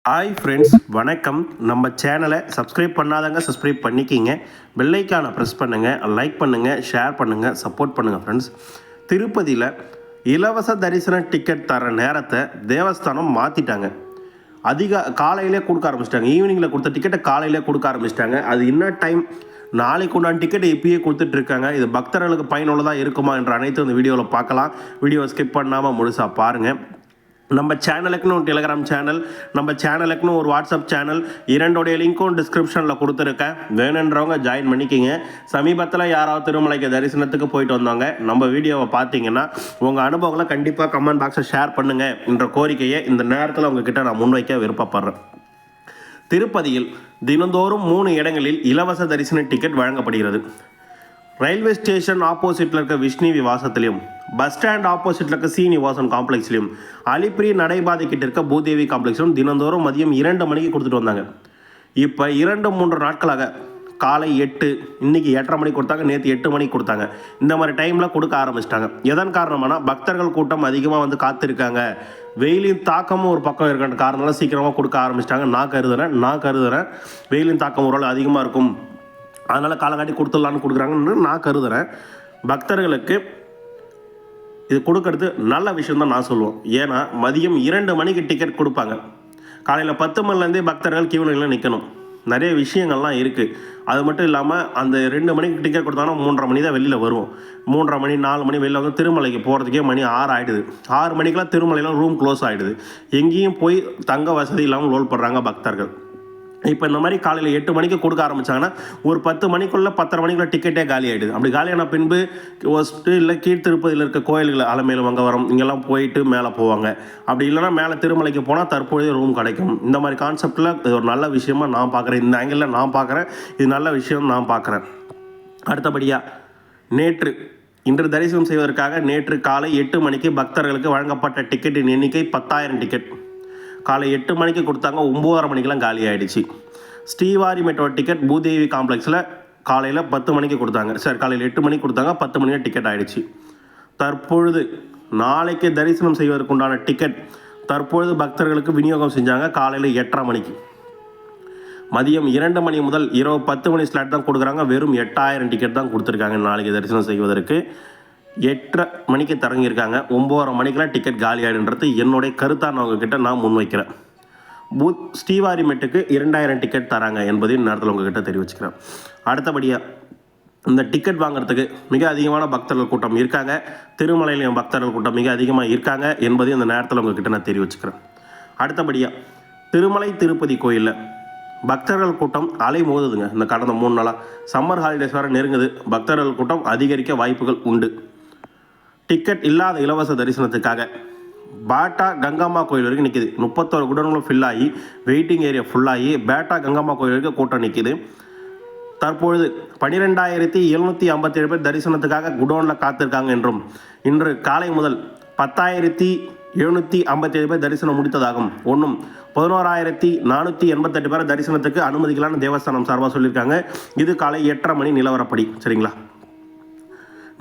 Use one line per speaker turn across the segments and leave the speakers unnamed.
Hi friends, வணக்கம். நம்ம சேனலை சப்ஸ்கிரைப் பண்ணாதவங்க சப்ஸ்கிரைப் பண்ணிக்கிங்க. பெல் ஐக்கானை ப்ரெஸ் பண்ணுங்கள், லைக் பண்ணுங்கள், ஷேர் பண்ணுங்கள், சப்போர்ட் பண்ணுங்கள். ஃப்ரெண்ட்ஸ், திருப்பதியில் இலவச தரிசன டிக்கெட் தர நேரத்தை தேவஸ்தானம் மாற்றிட்டாங்க. காலையிலே கொடுக்க ஆரம்பிச்சிட்டாங்க. ஈவினிங்கில் கொடுத்த டிக்கெட்டை காலையிலே கொடுக்க ஆரம்பிச்சிட்டாங்க. அது என்ன டைம், நாளைக்கு உண்டான டிக்கெட்டை இப்பயே கொடுத்துட்ருக்காங்க. இது பக்தர்களுக்கு பயனுள்ளதாக இருக்குமா என்ற அனைத்து இந்த வீடியோவில் பார்க்கலாம். வீடியோவை ஸ்கிப் பண்ணாமல் முழுசாக பாருங்கள். நம்ம சேனலுக்குன்னு ஒரு டெலிகிராம் சேனல், நம்ம சேனலுக்குன்னு ஒரு வாட்ஸ்அப் சேனல், இரண்டோடைய லிங்க்கும் டிஸ்கிரிப்ஷனில் கொடுத்துருக்கேன். வேணுன்றவங்க ஜாயின் பண்ணிக்கிங்க. சமீபத்தில் யாராவது திருமலைக்கு தரிசனத்துக்கு போயிட்டு வந்தாங்க, நம்ம வீடியோவை பார்த்தீங்கன்னா உங்கள் அனுபவங்களை கண்டிப்பாக கமெண்ட் பாக்ஸில் ஷேர் பண்ணுங்கள் என்ற கோரிக்கையை இந்த நேரத்தில் உங்ககிட்ட நான் முன்வைக்க விருப்பப்படுறேன். திருப்பதியில் தினந்தோறும் 3 இடங்களில் இலவச தரிசன டிக்கெட் வழங்கப்படுகிறது. ரயில்வே ஸ்டேஷன் ஆப்போசிட்டில் இருக்க விஷ்ணு விவாசத்திலையும், பஸ் ஸ்டாண்ட் ஆப்போசிட்டில் இருக்க சீனிவாசன் காம்ப்ளெக்ஸ்லையும், அலிப்பிரி நடைபாதை கிட்ட இருக்க பூதேவி காம்ப்ளெக்ஸ்லையும் தினந்தோறும் மதியம் 2 மணிக்கு கொடுத்துட்டு வந்தாங்க. இப்போ 2-3 நாட்களாக காலை 8, இன்றைக்கி 8:30 மணிக்கு கொடுத்தாங்க, நேற்று 8 மணிக்கு கொடுத்தாங்க. இந்த மாதிரி டைமில் கொடுக்க ஆரம்பிச்சிட்டாங்க. எதன் காரணமானா பக்தர்கள் கூட்டம் அதிகமாக வந்து காத்திருக்காங்க, வெயிலின் தாக்கமும் ஒரு பக்கம் இருக்கின்ற காரணத்தால் சீக்கிரமாக கொடுக்க ஆரம்பிச்சிட்டாங்க. நான் கருதுகிறேன் வெயிலின் தாக்கம் ஓரளவு அதிகமாக இருக்கும், அதனால் காலங்காட்டி கொடுத்துடலான்னு கொடுக்குறாங்கன்னு நான் கருதுகிறேன். பக்தர்களுக்கு இது கொடுக்கறது நல்ல விஷயம் தான் நான் சொல்லுவேன். ஏன்னா மதியம் 2 மணிக்கு டிக்கெட் கொடுப்பாங்க. காலையில் 10 மணிலேருந்தே பக்தர்கள் கியூவில் நிற்கணும். நிறைய விஷயங்கள்லாம் இருக்குது. அது மட்டும் இல்லாமல் அந்த 2 மணிக்கு டிக்கெட் கொடுத்தாங்கன்னா 3:30 மணி தான் வெளியில் வருவோம். 3:30 மணி 4 மணி வெளியில் வந்து திருமலைக்கு போகிறதுக்கே மணி 6 ஆகிடுது. 6 மணிக்கெலாம் திருமலையில் ரூம் க்ளோஸ் ஆகிடுது. எங்கேயும் போய் தங்க வசதி இல்லாமல் லோல் பண்ணுறாங்க பக்தர்கள். இப்போ இந்த மாதிரி காலையில் 8 மணிக்கு கொடுக்க ஆரம்பித்தாங்கன்னா ஒரு 10 மணிக்குள்ளே 10:30 மணிக்குள்ளே டிக்கெட்டே காலி ஆகிடுது. அப்படி காலியான பின்பு ஃபஸ்ட்டு இல்லை திருப்பதியில் இருக்க கோயில்கள் அலமேலு மங்கவரம் இங்கெல்லாம் போயிட்டு மேலே போவாங்க. அப்படி இல்லைனா மேலே திருமலைக்கு போனால் தற்போதைய ரூம் கிடைக்கும். இந்த மாதிரி கான்செப்டில் இது ஒரு நல்ல விஷயமாக நான் பார்க்குறேன். இந்த ஆங்கிளில் நான் பார்க்குறேன். இது நல்ல விஷயம் நான் பார்க்குறேன். அடுத்தபடியாக இன்று தரிசனம் செய்வதற்காக நேற்று காலை 8 மணிக்கு பக்தர்களுக்கு வழங்கப்பட்ட டிக்கெட்டின் எண்ணிக்கை 10,000 டிக்கெட். காலை 8 மணிக்கு கொடுத்தாங்க, 9:30 மணிக்கெலாம் காலி ஆகிடுச்சு. ஸ்ரீவாரி மெட்ரோ டிக்கெட் பூதேவி காம்ப்ளெக்ஸில் காலையில் 10 மணிக்கு கொடுத்தாங்க. சார், காலையில் 8 மணிக்கு கொடுத்தாங்க, 10 மணிக்கு டிக்கெட் ஆகிடுச்சு. தற்பொழுது நாளைக்கு தரிசனம் செய்வதற்குண்டான டிக்கெட் தற்பொழுது பக்தர்களுக்கு விநியோகம் செஞ்சாங்க. காலையில் 8:30 மணிக்கு, மதியம் 2 மணி முதல் இரவு 10 மணி ஸ்லாட் தான் கொடுக்குறாங்க. வெறும் 8,000 டிக்கெட் தான் கொடுத்துருக்காங்க நாளைக்கு தரிசனம் செய்வதற்கு. 8:30 மணிக்கு தொடங்கியிருக்காங்க, 9:30 மணிக்கெலாம் டிக்கெட் காலி ஆகிடுன்றது என்னுடைய கருத்தாக உங்ககிட்ட நான் முன்வைக்கிறேன். ஸ்ரீவாரி மெட்டுக்கு 2,000 டிக்கெட் தராங்க என்பதையும் நேரத்தில் உங்ககிட்ட தெரிவிச்சுக்கிறேன். அடுத்தபடியாக இந்த டிக்கெட் வாங்குறதுக்கு மிக அதிகமான பக்தர்கள் கூட்டம் இருக்காங்க. திருமலையிலையும் பக்தர்கள் கூட்டம் மிக அதிகமாக இருக்காங்க என்பதையும் இந்த நேரத்தில் உங்ககிட்ட நான் தெரிவிச்சுக்கிறேன். அடுத்தபடியாக திருமலை திருப்பதி கோயிலில் பக்தர்கள் கூட்டம் அலை மோதுதுங்க. இந்த கடந்த 3 நாளாக சம்மர் ஹாலிடேஸ் வர நெருங்குது. பக்தர்கள் கூட்டம் அதிகரிக்க வாய்ப்புகள் உண்டு. டிக்கெட் இல்லாத இலவச தரிசனத்துக்காக பேட்டா கங்கம்மா கோயில் வரைக்கும் நிற்கிது. 31 குடோன்களும் ஃபில் ஆகி வெயிட்டிங் ஏரியா ஃபுல்லாகி பேட்டா கங்கம்மா கோயில் வரைக்கும் கூட்டம் நிற்கிது. தற்பொழுது 12,757 பேர் தரிசனத்துக்காக குடோனில் காத்திருக்காங்க என்றும், இன்று காலை முதல் 10,757 பேர் தரிசனம் முடித்ததாகும். 11,488 பேர் தரிசனத்துக்கு அனுமதிக்கலான்னு தேவஸ்தானம் சார்பாக சொல்லியிருக்காங்க. இது காலை 8:30 மணி நிலவரப்படி. சரிங்களா?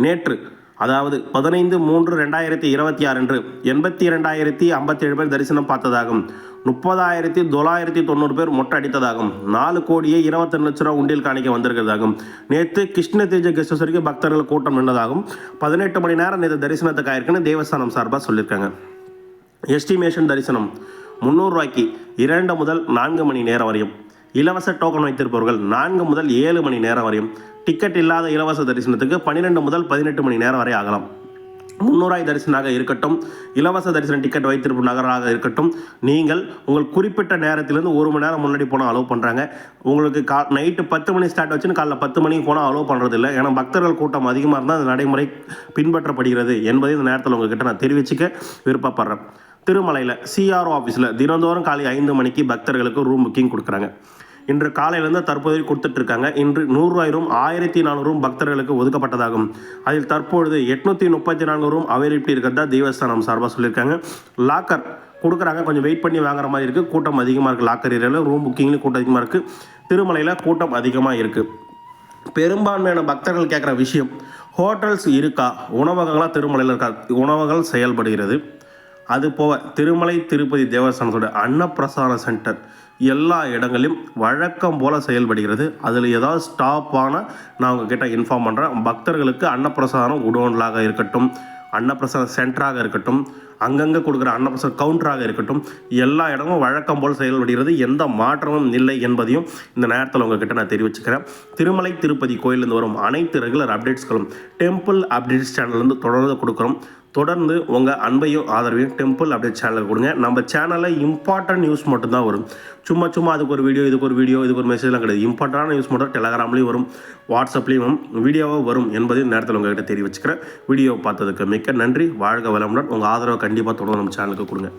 நேற்று அதாவது 15/3/2026 அன்று 82,057 பேர் தரிசனம் பார்த்ததாகும். 30,990 பேர் மொட்டை அடித்ததாகும். 4,22,00,000 ரூபா உண்டியல் காணிக்க வந்திருக்கிறதாகும். நேற்று கிருஷ்ண தேஜ கெஸ்ட் ஹவுஸ் வரைக்கும் பக்தர்கள் கூட்டம் நின்றதாகும். 18 மணி நேரம் நேற்று தரிசனத்துக்கு ஆயிருக்குன்னு தேவஸ்தானம் சார்பாக சொல்லியிருக்காங்க. எஸ்டிமேஷன் தரிசனம் 300 ரூபாய்க்கு 2 முதல் 4 மணி நேரம் வரையும். இலவச டோக்கன் வைத்திருப்பவர்கள் 4 முதல் 7 மணி நேரம் வரையும். டிக்கெட் இல்லாத இலவச தரிசனத்துக்கு 12 முதல் 18 மணி நேரம் வரை ஆகலாம். 300 தரிசனாக இருக்கட்டும், இலவச தரிசன டிக்கெட் வைத்திருப்பு நகராக இருக்கட்டும், நீங்கள் உங்கள் குறிப்பிட்ட நேரத்திலிருந்து 1 மணி நேரம் முன்னாடி போனால் அலோவ் பண்ணுறாங்க. உங்களுக்கு நைட்டு 10 மணி ஸ்டார்ட் வச்சுன்னு காலைல 10 மணிக்கு போனால் அலோவ் பண்ணுறதில்லை. ஏன்னா பக்தர்கள் கூட்டம் அதிகமாக இருந்தால் அந்த நடைமுறை பின்பற்றப்படுகிறது என்பதை இந்த நேரத்தில் உங்ககிட்ட நான் தெரிவிச்சுக்க விருப்பப்படுறேன். திருமலையில் சிஆர்ஓ ஆஃபீஸில் தினந்தோறும் காலை 5 மணிக்கு பக்தர்களுக்கு ரூம் புக்கிங் கொடுக்குறாங்க. இன்று காலையிலேருந்து தற்போது கொடுத்துட்ருக்காங்க. இன்று 100 ரூபாய் ரூம் 1,400 ரூம் பக்தர்களுக்கு ஒதுக்கப்பட்டதாகும். அதில் தற்பொழுது 834 ரூம் அவைலபிலிட்டி இருக்கிறதா தேவஸ்தானம் சார்பாக சொல்லியிருக்காங்க. லாக்கர் கொடுக்குறாங்க, கொஞ்சம் வெயிட் பண்ணி வாங்குற மாதிரி இருக்குது. கூட்டம் அதிகமாக இருக்குது. லாக்கர் ஏரியாவில் ரூம் புக்கிங்லேயும் கூட்டம் அதிகமாக இருக்குது. திருமலையில் கூட்டம் அதிகமாக இருக்குது. பெரும்பான்மையான பக்தர்கள் கேட்குற விஷயம், ஹோட்டல்ஸ் இருக்கா, உணவகங்களாக திருமலையில் இருக்கா? உணவகங்கள் செயல்படுகிறது. அது போக திருமலை திருப்பதி தேவஸ்தானத்தோட அன்னப்பிரசாத சென்டர் எல்லா இடங்களிலும் வழக்கம் போல் செயல்படுகிறது. அதில் ஏதாவது ஸ்டாப்பான நான் உங்ககிட்ட இன்ஃபார்ம் பண்ணுறேன். பக்தர்களுக்கு அன்னப்பிரசாதம் குடோன்லாக இருக்கட்டும், அன்னப்பிரசாத சென்டராக இருக்கட்டும், அங்கங்கே கொடுக்குற அன்னப்பிரசாத கவுண்டராக இருக்கட்டும், எல்லா இடமும் வழக்கம் போல் செயல்படுகிறது. எந்த மாற்றமும் இல்லை என்பதையும் இந்த நேரத்தில் உங்ககிட்ட நான் தெரிவிச்சுக்கிறேன். திருமலை திருப்பதி கோயிலிருந்து வரும் அனைத்து ரெகுலர் அப்டேட்ஸ்களும் டெம்பிள் அப்டேட்ஸ் சேனல்லேருந்து தொடர்ந்து கொடுக்குறோம். தொடர்ந்து உங்கள் அன்பையும் ஆதரவையும் டெம்பிள் அப்டேட் சேனலுக்கு கொடுங்க. நம்ம சேனலில் இம்பார்ட்டன்ட் நியூஸ் மட்டும்தான் வரும். சும்மா அதுக்கு ஒரு வீடியோ, இதுக்கு ஒரு மெசேஜ்லாம் கிடையாது. இம்பார்ட்டண்டான நியூஸ் மட்டும் டெலகிராம்லேயும் வரும், வாட்ஸ்அப்லேயும் வீடியோவாக வரும் என்பதையும் நேரத்தில் உங்கள்கிட்ட தெரிவிச்சுக்கிறேன். வீடியோ பார்த்ததுக்கு மிக்க நன்றி. வாழ்க வளமுடன். உங்கள் ஆதரவை கண்டிப்பாக தொடர்ந்து நம்ம சேனலுக்கு கொடுங்க.